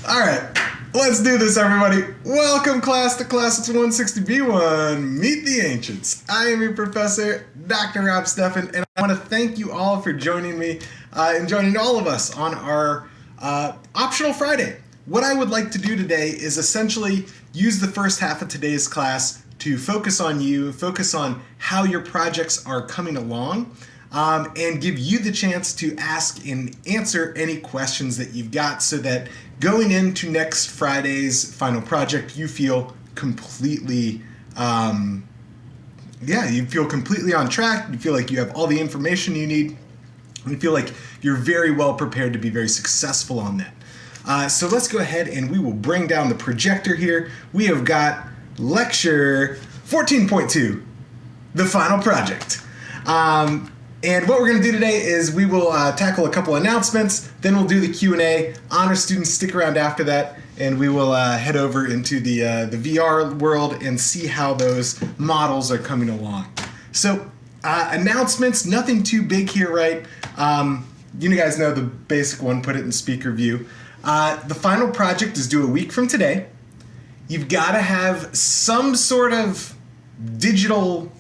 All right, let's do this, everybody. Welcome, class, to Class 160B1. Meet the Ancients. I am your professor, Dr. Rob Steffen, and I want to thank you all for joining me and joining all of us on our optional Friday. What I would like to do today is essentially use the first half of today's class to focus on you, focus on how your projects are coming along, and give you the chance to ask and answer any questions that you've got so that going into next Friday's final project, you feel completely, you feel completely on track. You feel like you have all the information you need. You feel like you're very well prepared to be very successful on that. So let's go ahead and we will bring down the projector here. We have got lecture 14.2, the final project. And what we're going to do today is we will tackle a couple announcements, then we'll do the Q&A. Honor students, stick around after that, and we will head over into the VR world and see how those models are coming along. So, announcements, nothing too big here, right? You guys know the basic one, put it in speaker view. The final project is due a week from today. You've got to have some sort of digital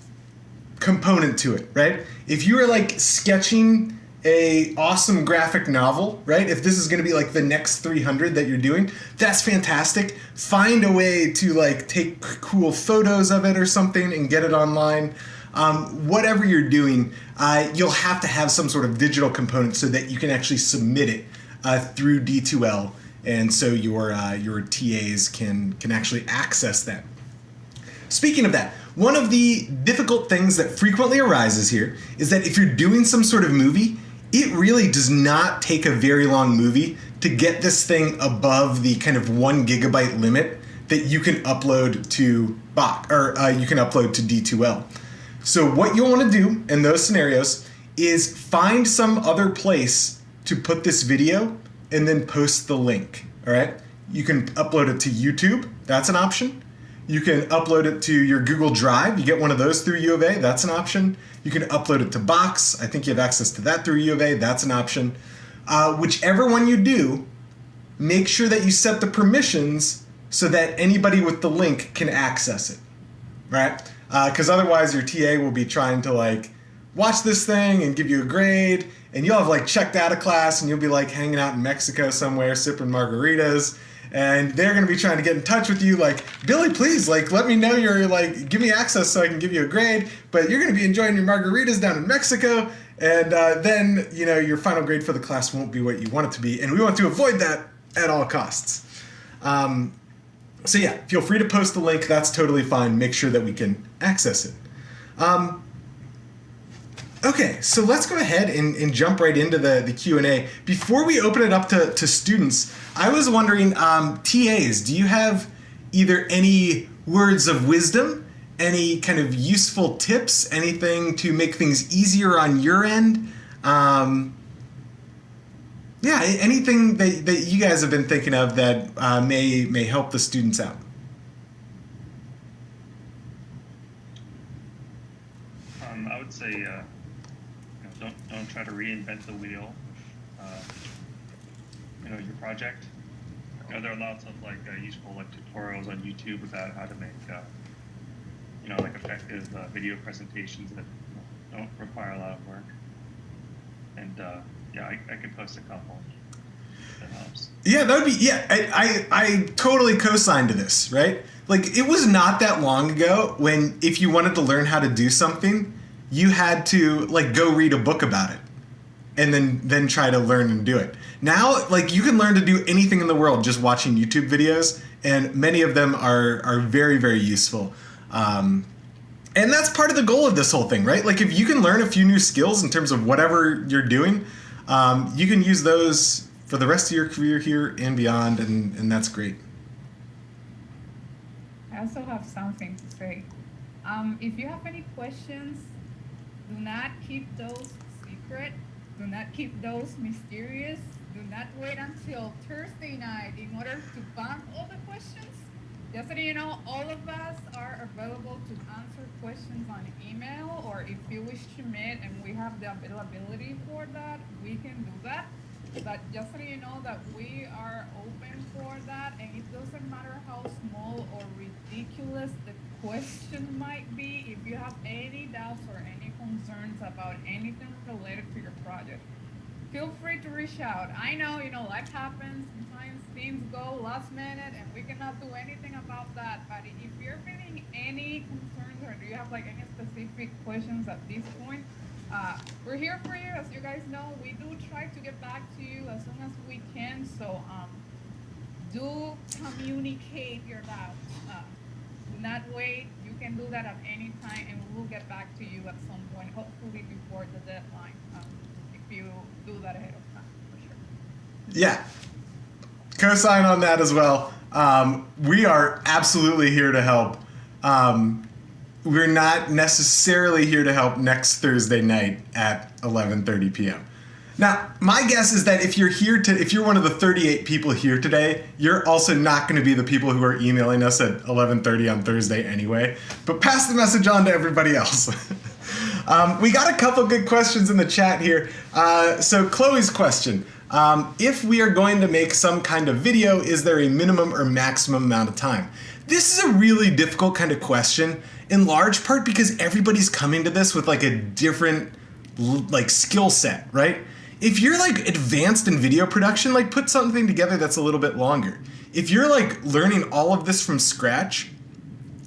component to it, right? If you are like sketching a awesome graphic novel, right? If this is going to be like the next 300 that you're doing, that's fantastic. Find a way to like take cool photos of it or something and get it online. Whatever you're doing, you'll have to have some sort of digital component so that you can actually submit it through D2L, and so your TAs can actually access that. Speaking of that, one of the difficult things that frequently arises here is that if you're doing some sort of movie, it really does not take a very long movie to get this thing above the kind of 1 gigabyte limit that you can upload to you can upload to D2L. So what you'll want to do in those scenarios is find some other place to put this video and then post the link. All right? You can upload it to YouTube. That's an option. You can upload it to your Google Drive. You get one of those through U of A. That's an option. You can upload it to Box. I think you have access to that through U of A. That's an option. Whichever one you do, make sure that you set the permissions so that anybody with the link can access it, right? Because otherwise your TA will be trying to like watch this thing and give you a grade, and you'll have like checked out of class and you'll be like hanging out in Mexico somewhere sipping margaritas. And they're going to be trying to get in touch with you like, Billy, please, like, let me know you're, like, give me access so I can give you a grade. But you're going to be enjoying your margaritas down in Mexico. And then, your final grade for the class won't be what you want it to be. And we want to avoid that at all costs. So, yeah, feel free to post the link. That's totally fine. Make sure that we can access it. Okay, so let's go ahead and jump right into the Q&A. Before we open it up to students, I was wondering, TAs, do you have either any words of wisdom, any kind of useful tips, anything to make things easier on your end? Anything that you guys have been thinking of that may help the students out? I would say don't try to reinvent the wheel. Your project. There are lots of like useful like tutorials on YouTube about how to make like effective video presentations that don't require a lot of work. And I could post a couple. That helps. Yeah, that would be I totally co-sign to this, right? Like it was not that long ago when if you wanted to learn how to do something, you had to like go read a book about it and then try to learn and do it. Now, like you can learn to do anything in the world just watching YouTube videos, and many of them are very, very useful. And that's part of the goal of this whole thing, right? Like if you can learn a few new skills in terms of whatever you're doing, you can use those for the rest of your career here and beyond, and that's great. I also have something to say. If you have any questions, do not keep those secret. Do not keep those mysterious. Do not wait until Thursday night in order to bank all the questions. Just so you know, all of us are available to answer questions on email, or if you wish to meet and we have the availability for that, we can do that. But just so you know that we are open for question might be, if you have any doubts or any concerns about anything related to your project, feel free to reach out. I know, life happens. Sometimes things go last minute and we cannot do anything about that. But if you're feeling any concerns or do you have like any specific questions at this point, we're here for you. As you guys know, we do try to get back to you as soon as we can. So do communicate your doubts. Do not wait. You can do that at any time, and we will get back to you at some point, hopefully before the deadline. If you do that ahead of time, for sure. Yeah. Co-sign on that as well. We are absolutely here to help. We're not necessarily here to help next Thursday night at 11:30 p.m. Now, my guess is that if you're one of the 38 people here today, you're also not going to be the people who are emailing us at 11:30 on Thursday anyway. But pass the message on to everybody else. We got a couple good questions in the chat here. So Chloe's question, if we are going to make some kind of video, is there a minimum or maximum amount of time? This is a really difficult kind of question, in large part because everybody's coming to this with like a different like skill set, right? If you're like advanced in video production, like put something together that's a little bit longer. If you're like learning all of this from scratch,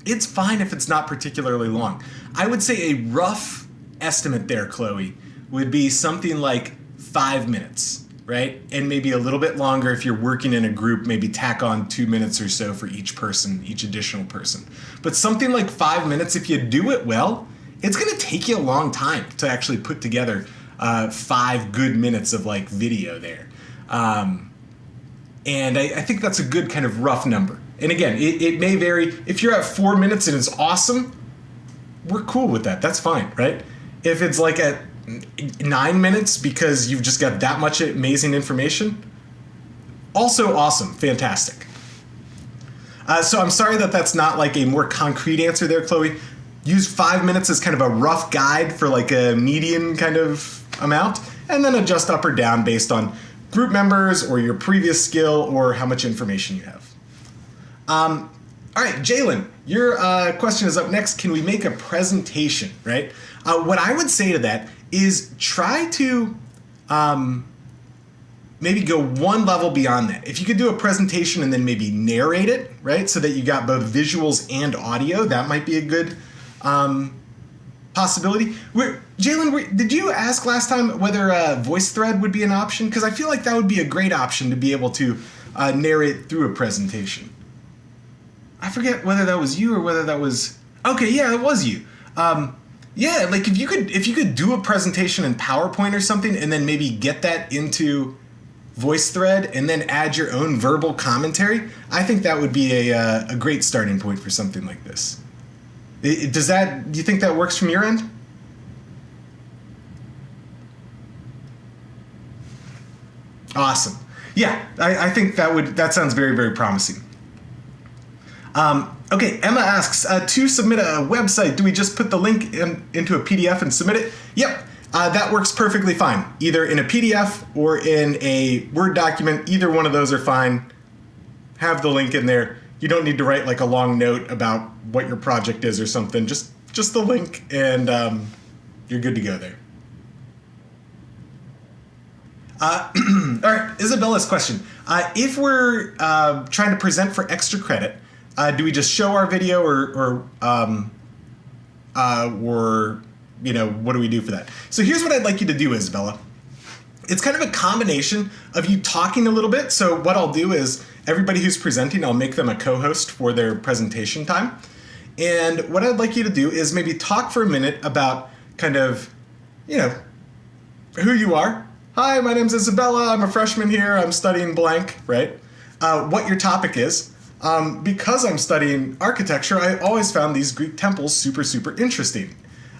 it's fine if it's not particularly long. I would say a rough estimate there, Chloe, would be something like 5 minutes, right? And maybe a little bit longer if you're working in a group, maybe tack on 2 minutes or so for each person, each additional person. But something like 5 minutes, if you do it well, it's gonna take you a long time to actually put together 5 good minutes of like video there. And I think that's a good kind of rough number. And again, it may vary. If you're at 4 minutes and it's awesome, we're cool with that. That's fine, right? If it's like at 9 minutes because you've just got that much amazing information, also awesome, fantastic. So I'm sorry that that's not like a more concrete answer there, Chloe. Use 5 minutes as kind of a rough guide for like a median kind of amount, and then adjust up or down based on group members or your previous skill or how much information you have. All right, Jalen, your question is up next. Can we make a presentation, right? What I would say to that is try to maybe go one level beyond that. If you could do a presentation and then maybe narrate it, right? So that you got both visuals and audio, that might be a good possibility. Jalen, did you ask last time whether VoiceThread would be an option? Because I feel like that would be a great option to be able to narrate through a presentation. I forget whether that was you or whether that was... Okay, yeah, it was you. Yeah, like if you could do a presentation in PowerPoint or something and then maybe get that into VoiceThread and then add your own verbal commentary, I think that would be a great starting point for something like this. Do you think that works from your end? Awesome. Yeah, I think that sounds very, very promising. Okay, Emma asks, to submit a website, do we just put the link into a PDF and submit it? Yep, that works perfectly fine. Either in a PDF or in a Word document, either one of those are fine. Have the link in there. You don't need to write like a long note about what your project is or something. Just the link, and you're good to go there. All right, Isabella's question. If we're trying to present for extra credit, do we just show our video or what do we do for that? So here's what I'd like you to do, Isabella. It's kind of a combination of you talking a little bit. So what I'll do is everybody who's presenting, I'll make them a co-host for their presentation time. And what I'd like you to do is maybe talk for a minute about kind of, who you are. Hi, my name's Isabella. I'm a freshman here. I'm studying blank, right? What your topic is. Because I'm studying architecture, I always found these Greek temples super, super interesting.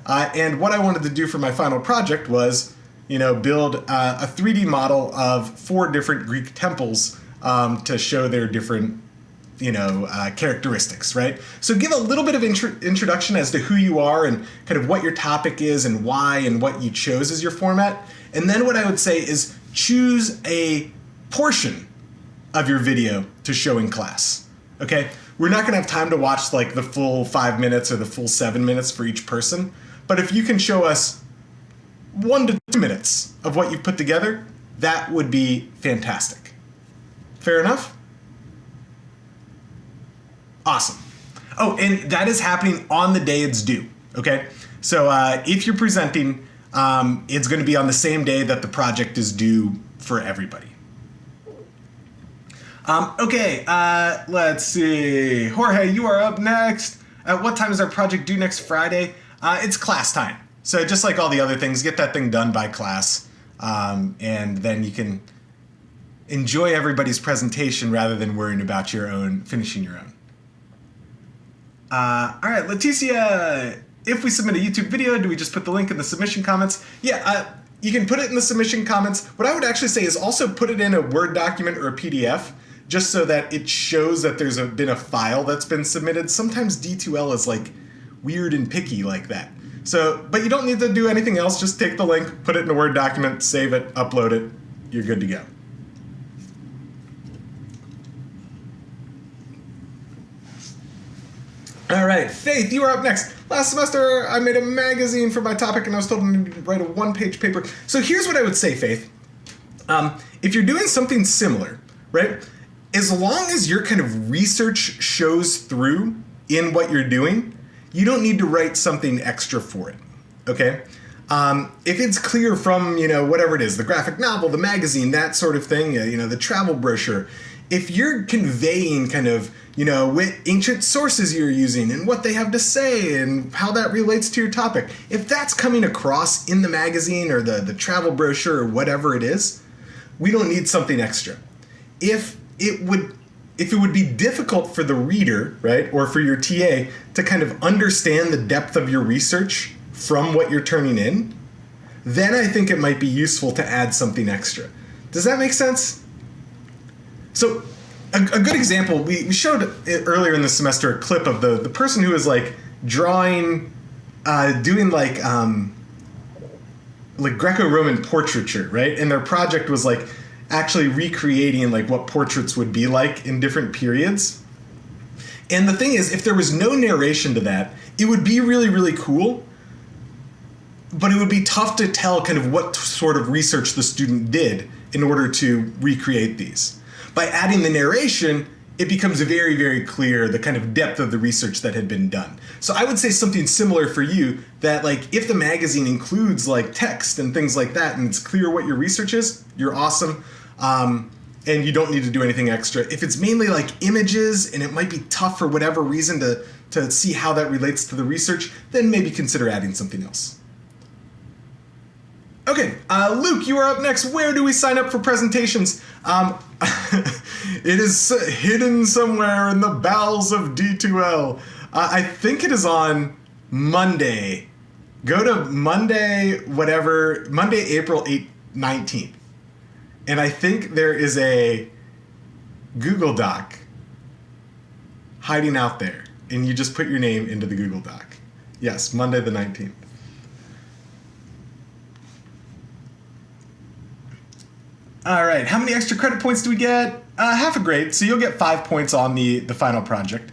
And what I wanted to do for my final project was, build a 3D model of 4 different Greek temples to show their different, characteristics, right? So give a little bit of introduction as to who you are and kind of what your topic is and why and what you chose as your format. And then what I would say is choose a portion of your video to show in class. Okay, we're not going to have time to watch like the full 5 minutes or the full 7 minutes for each person, but if you can show us 1 to 2 minutes of what you've put together, that would be fantastic. Fair enough? Awesome. Oh, and that is happening on the day it's due, okay? So if you're presenting, it's going to be on the same day that the project is due for everybody. Okay, let's see. Jorge, you are up next. At what time is our project due next Friday? It's class time. So just like all the other things, get that thing done by class, and then you can enjoy everybody's presentation rather than worrying about finishing your own. All right, Leticia, if we submit a YouTube video, do we just put the link in the submission comments? Yeah, you can put it in the submission comments. What I would actually say is also put it in a Word document or a PDF, just so that it shows that there's been a file that's been submitted. Sometimes D2L is like weird and picky like that. So, but you don't need to do anything else. Just take the link, put it in a Word document, save it, upload it. You're good to go. All right, Faith, you are up next. Last semester, I made a magazine for my topic, and I was told I needed to write a 1-page paper. So here's what I would say, Faith. If you're doing something similar, right, as long as your kind of research shows through in what you're doing, you don't need to write something extra for it, okay? If it's clear from, whatever it is, the graphic novel, the magazine, that sort of thing, the travel brochure, if you're conveying kind of, what ancient sources you're using and what they have to say and how that relates to your topic, if that's coming across in the magazine or the travel brochure or whatever it is, we don't need something extra. If it would be difficult for the reader, right, or for your TA to kind of understand the depth of your research from what you're turning in, then I think it might be useful to add something extra. Does that make sense? So a good example, we showed it earlier in the semester a clip of the person who was like drawing, doing like Greco-Roman portraiture, right? And their project was like actually recreating like what portraits would be like in different periods. And the thing is, if there was no narration to that, it would be really, really cool, but it would be tough to tell kind of what sort of research the student did in order to recreate these. By adding the narration, it becomes very, very clear the kind of depth of the research that had been done. So I would say something similar for you, that like if the magazine includes like text and things like that and it's clear what your research is, you're awesome. And you don't need to do anything extra. If it's mainly like images and it might be tough for whatever reason to see how that relates to the research, then maybe consider adding something else. Okay, Luke, you are up next. Where do we sign up for presentations? It is hidden somewhere in the bowels of D2L. I think it is on Monday. Go to Monday, April 19th. And I think there is a Google Doc hiding out there. And you just put your name into the Google Doc. Yes, Monday the 19th. All right, how many extra credit points do we get? Half a grade, so you'll get 5 points on the final project.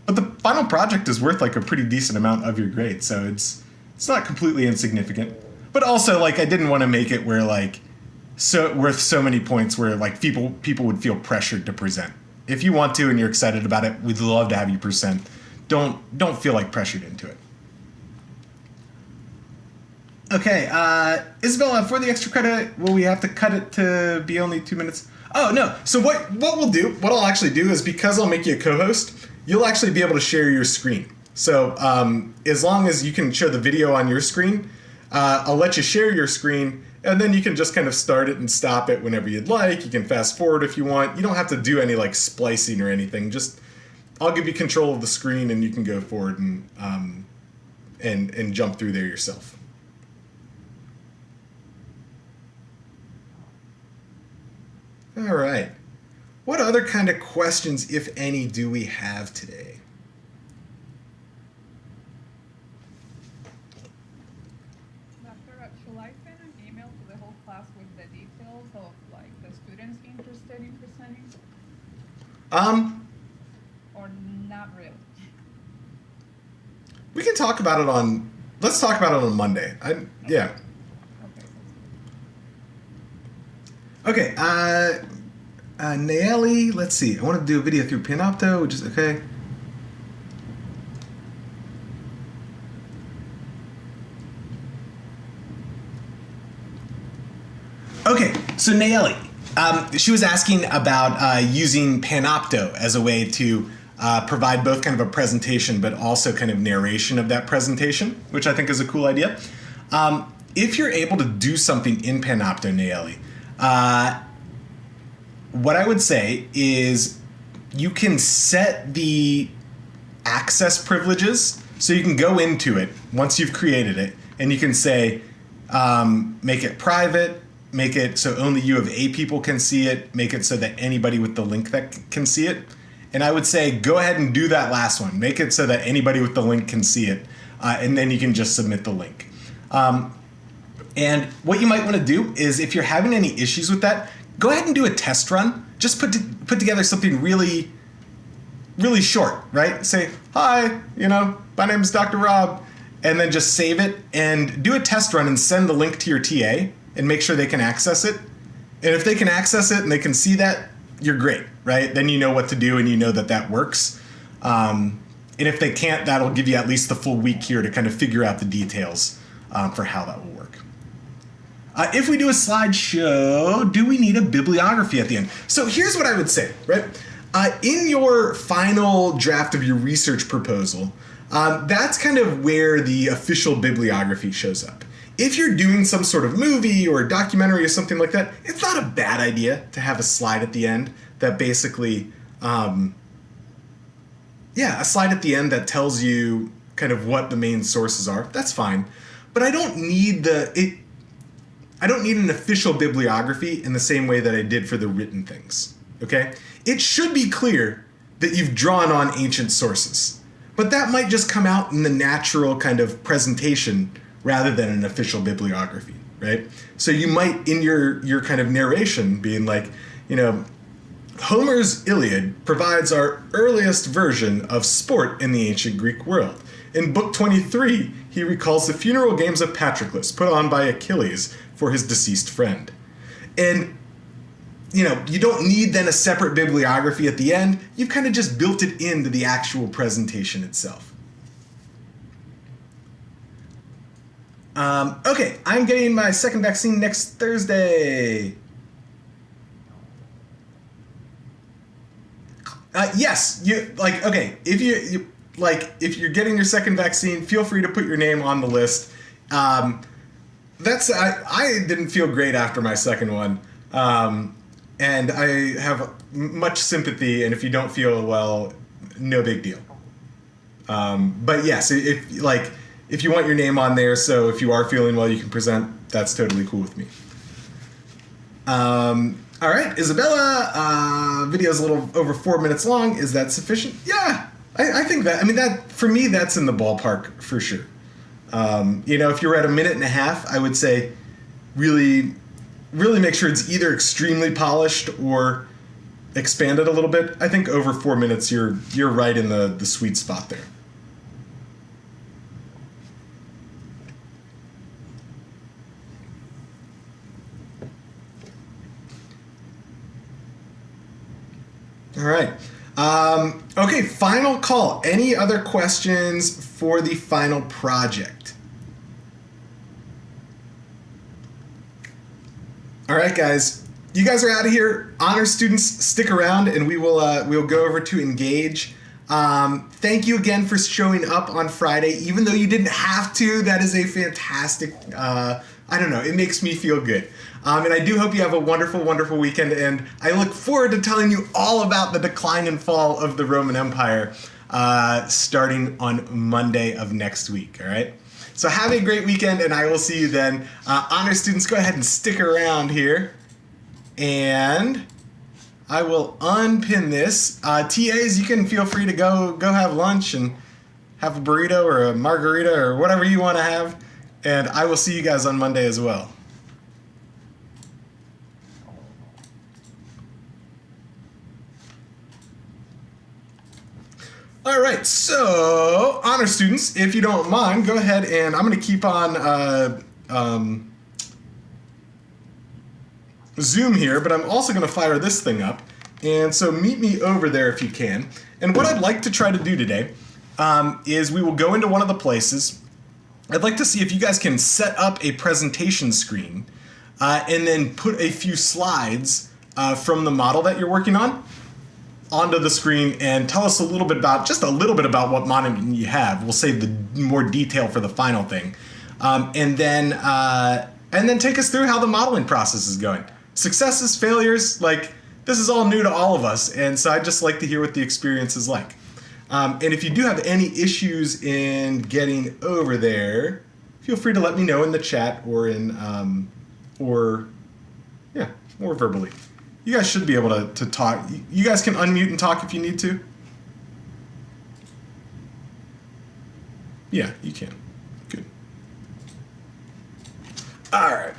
But the final project is worth like a pretty decent amount of your grade, so it's not completely insignificant. But also, like, I didn't want to make it where like worth so many points where like people would feel pressured to present. If you want to and you're excited about it, we'd love to have you present. Don't feel like pressured into it. Okay, Isabella, for the extra credit, will we have to cut it to be only 2 minutes? Oh, no. So what I'll actually do is, because I'll make you a co-host, you'll actually be able to share your screen. So as long as you can show the video on your screen, I'll let you share your screen, and then you can just kind of start it and stop it whenever you'd like. You can fast forward if you want. You don't have to do any like splicing or anything. Just I'll give you control of the screen, and you can go forward and jump through there yourself. All right. What other kind of questions, if any, do we have today? Doctor, shall I send an email to the whole class with the details of like the students interested in presenting? Or not real. We can talk about it on. Let's talk about it on Monday. Yeah. Okay. Okay. Naeli, let's see. I want to do a video through Panopto, which is okay. Okay, so Naeli, she was asking about using Panopto as a way to provide both kind of a presentation but also kind of narration of that presentation, which I think is a cool idea. If you're able to do something in Panopto, Naeli, what I would say is you can set the access privileges so you can go into it once you've created it and you can say make it private, make it so only you of A people can see it, make it so that anybody with the link that can see it. And I would say go ahead and do that last one. Make it so that anybody with the link can see it, and then you can just submit the link. And what you might want to do is if you're having any issues with that, go ahead and do a test run. Just put together something really, really short, right? Say, hi, my name is Dr. Rob, and then just save it and do a test run and send the link to your TA and make sure they can access it. And if they can access it and they can see that, you're great, right? Then you know what to do and you know that works. And if they can't, that'll give you at least the full week here to kind of figure out the details for how that will work. If we do a slideshow, do we need a bibliography at the end? So here's what I would say, right? In your final draft of your research proposal, that's kind of where the official bibliography shows up. If you're doing some sort of movie or documentary or something like that, it's not a bad idea to have a slide at the end that basically, a slide at the end that tells you kind of what the main sources are. That's fine. But I don't need I don't need an official bibliography in the same way that I did for the written things, okay? It should be clear that you've drawn on ancient sources, but that might just come out in the natural kind of presentation rather than an official bibliography, right? So you might, in your kind of narration, being like, Homer's Iliad provides our earliest version of sport in the ancient Greek world. In Book 23, he recalls the funeral games of Patroclus put on by Achilles for his deceased friend. And, you don't need then a separate bibliography at the end. You've kind of just built it into the actual presentation itself. Okay, I'm getting my second vaccine next Thursday. Yes, if you're getting your second vaccine, feel free to put your name on the list. I didn't feel great after my second one, and I have much sympathy. And if you don't feel well, no big deal. But yes, if you want your name on there, so if you are feeling well, you can present. That's totally cool with me. All right, Isabella, video's a little over 4 minutes long. Is that sufficient? Yeah, I think that. I mean, that for me, that's in the ballpark for sure. If you're at a minute and a half, I would say really, really make sure it's either extremely polished or expanded a little bit. I think over 4 minutes, you're right in the sweet spot there. All right. Okay, final call. Any other questions for the final project? All right, guys. You guys are out of here. Honor students, stick around, and we'll go over to Engage. Thank you again for showing up on Friday, even though you didn't have to. That is a fantastic. It makes me feel good. And I do hope you have a wonderful, wonderful weekend, and I look forward to telling you all about the decline and fall of the Roman Empire starting on Monday of next week, all right? So have a great weekend, and I will see you then. Honor students, go ahead and stick around here, and I will unpin this. TAs, you can feel free to go have lunch and have a burrito or a margarita or whatever you want to have, and I will see you guys on Monday as well. All right, so honor students, if you don't mind, go ahead and I'm going to keep on Zoom here, but I'm also going to fire this thing up. And so meet me over there if you can. And what I'd like to try to do today is we will go into one of the places. I'd like to see if you guys can set up a presentation screen and then put a few slides from the model that you're working on onto the screen and tell us a little bit about, just a little bit about what modeling you have. We'll save the more detail for the final thing. And then take us through how the modeling process is going. Successes, failures, like this is all new to all of us. And so I'd just like to hear what the experience is like. And if you do have any issues in getting over there, feel free to let me know in the chat or or verbally. You guys should be able to talk. You guys can unmute and talk if you need to. Yeah, you can. Good. All right.